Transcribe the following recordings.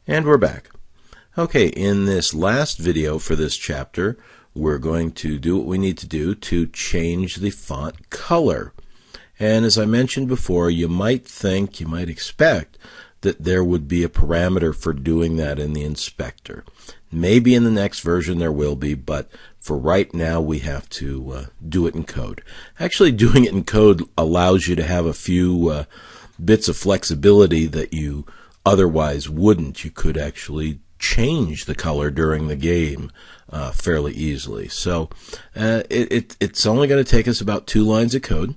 And we're back. Okay, in this last video for this chapter, we're going to do what we need to do to change the font color. And as I mentioned before, you might expect that there would be a parameter for doing that in the inspector. Maybe in the next version there will be, but for right now we have to do it in code. Actually, doing it in code allows you to have a few bits of flexibility that you otherwise wouldn't. You could actually change the color during the game fairly easily. So it's only going to take us about 2 lines of code,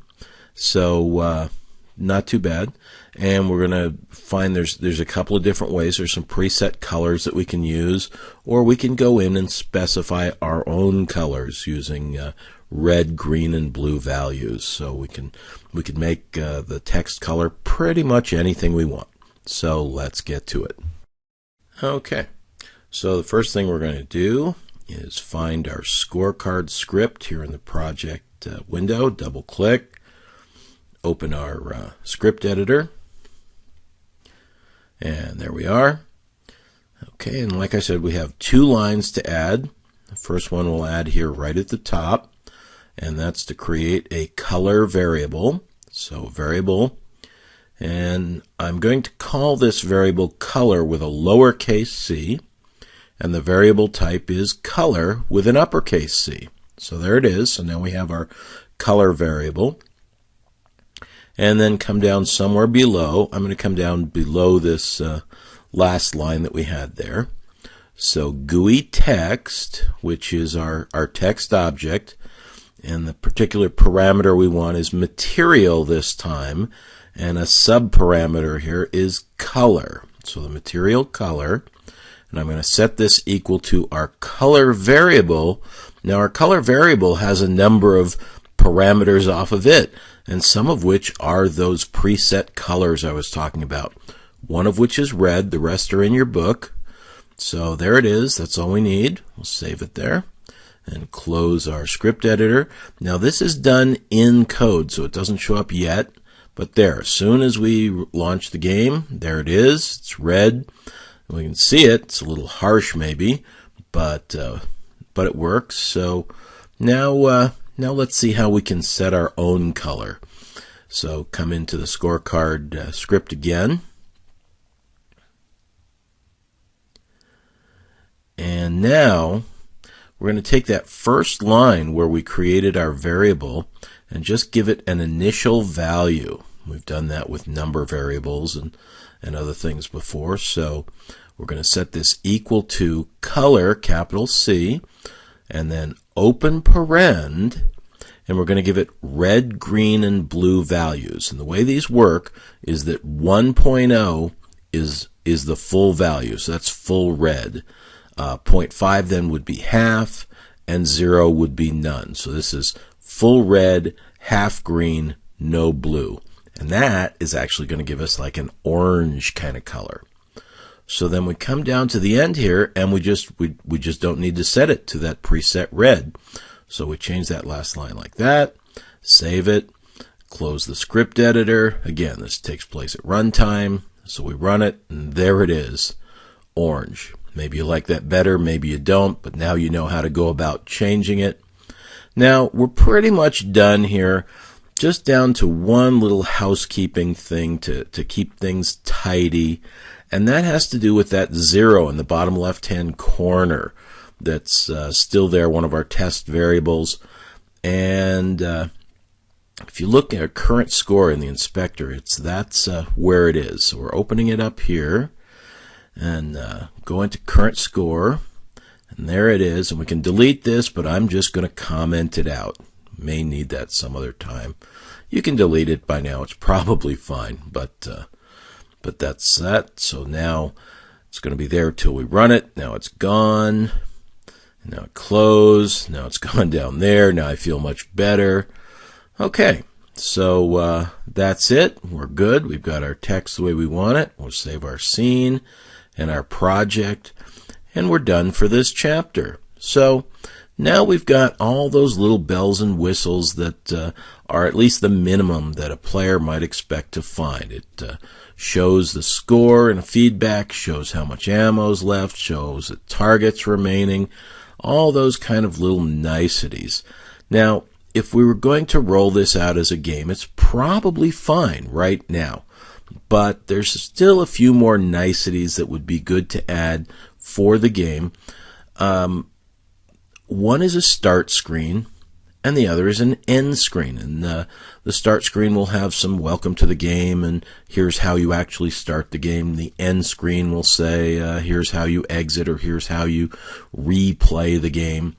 so not too bad. And we're going to find there's a couple of different ways. There's some preset colors that we can use, or we can go in and specify our own colors using red, green, and blue values. So we can make the text color pretty much anything we want. So let's get to it. Okay, so the first thing we're going to do is find our scorecard script here in the project window. Double click, open our script editor, and there we are. Okay, and like I said, we have 2 lines to add. The first one we'll add here right at the top, and that's to create a color variable. So variable, and I'm going to call this variable color with a lowercase c, and the variable type is color with an uppercase C. So there it is. So now we have our color variable. And then come down somewhere below. I'm going to come down below this last line that we had there. So GUI text, which is our text object, and the particular parameter we want is material this time, and a subparameter here is color. So the material color, and I'm going to set this equal to our color variable. Now our color variable has a number of parameters off of it, and some of which are those preset colors I was talking about. One of which is red, the rest are in your book. So there it is, that's all we need. We'll save it there and close our script editor. Now this is done in code, so it doesn't show up yet. But there, as soon as we launch the game, there it is. It's red. We can see it. It's a little harsh maybe, but it works. So now let's see how we can set our own color. So come into the scorecard script again. And now we're going to take that first line where we created our variable and just give it an initial value. We've done that with number variables and other things before. So we're going to set this equal to color, capital C, and then open paren, and we're going to give it red, green, and blue values. And the way these work is that 1.0 is the full value, so that's full red. 0.5 then would be half, and 0 would be none. So this is full red, half green, no blue. And that is actually going to give us like an orange kind of color. So then we come down to the end here, and we just don't need to set it to that preset red. So we change that last line like that, save it, close the script editor. Again, this takes place at runtime, so we run it, and there it is, orange. Maybe you like that better, maybe you don't, but now you know how to go about changing it. Now, we're pretty much done here, just down to one little housekeeping thing to keep things tidy, and that has to do with that 0 in the bottom left-hand corner that's still there, one of our test variables. And if you look at our current score in the inspector, that's where it is. So we're opening it up here, and go into current score, and there it is. And we can delete this, but I'm just going to comment it out. May need that some other time. You can delete it by now. It's probably fine, but that's that. So now it's going to be there till we run it. Now it's gone. Now it closed. Now it's gone down there. Now I feel much better. Okay, so that's it. We're good. We've got our text the way we want it. We'll save our scene and our project, and we're done for this chapter. So Now we've got all those little bells and whistles that are at least the minimum that a player might expect to find. It shows the score and feedback, shows how much ammo's left, shows the targets remaining, all those kind of little niceties. Now, if we were going to roll this out as a game, it's probably fine right now. But there's still a few more niceties that would be good to add for the game. One is a start screen, and the other is an end screen. And the start screen will have some welcome to the game, and here's how you actually start the game. The end screen will say, here's how you exit, or here's how you replay the game.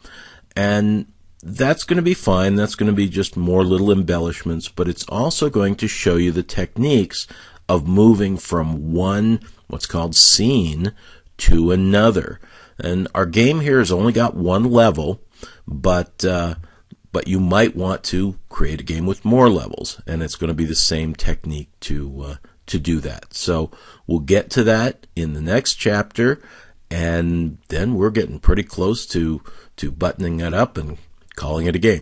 And that's going to be fine. That's going to be just more little embellishments, but it's also going to show you the techniques of moving from one, what's called scene, to another. And our game here has only got one level, but you might want to create a game with more levels, and it's going to be the same technique to do that. So we'll get to that in the next chapter, and then we're getting pretty close to buttoning it up and calling it a game.